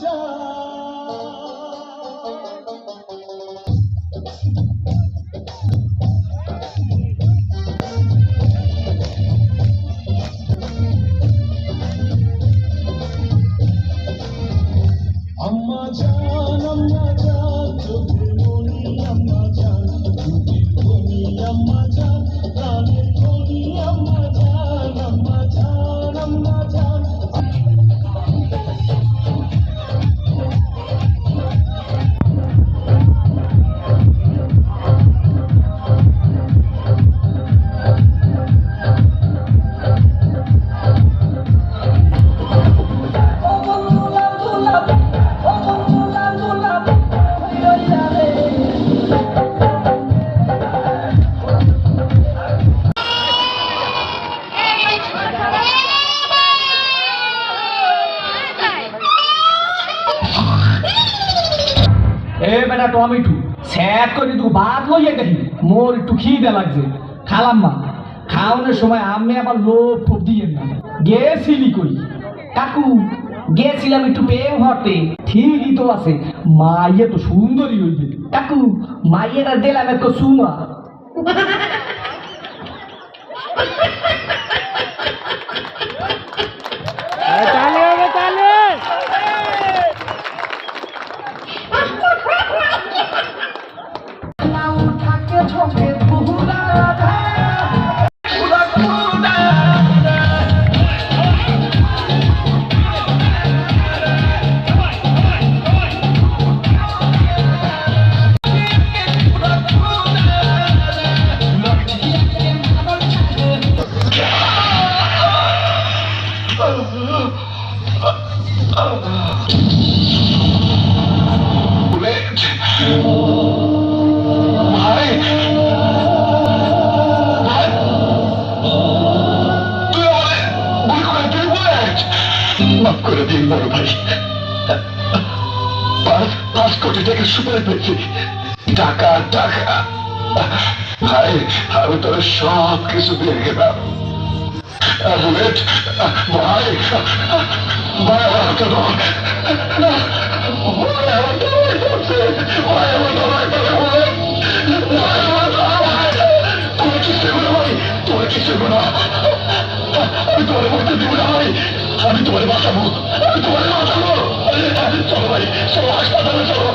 আম্মা জান চোখের মনি আম্মা জান, চুটির মনি আম্মা জান, প্রাণের মনি আম্মা জান, আম্মা জান, আম্মা জান। এ বেটা টমেটো স্যাট করে তুই ভাত লইয়া গেলি, মোর একটু খিদে লাগছে, খালাম না। খাওয়ানোর সময় আমি আবার লোভ ঠোপ দিয়েন না। গেছিলি কই? কাকু গেছিলাম একটু প্রেম হতে। ঠিকই তো আছে, মাইয়ে তো সুন্দরী হইবে। কাকু মাইয়েটা দিলাম একটু সুমা। মাফ করে দিন বড় ভাই, 5 কোটি টাকা সুপারি পেয়েছি। টাকা টাকা ভাই, আমি তোর সব কিছু দিয়ে গেলাম। বুলেট ভাই, ভাই আমার তো আমি তোমার মধ্যে দিব না ভাই, আমি তোমার বাঁচাবো, আমি তোমার বাঁচাবো। চলো ভাই, চলো হাসপাতালে চলো।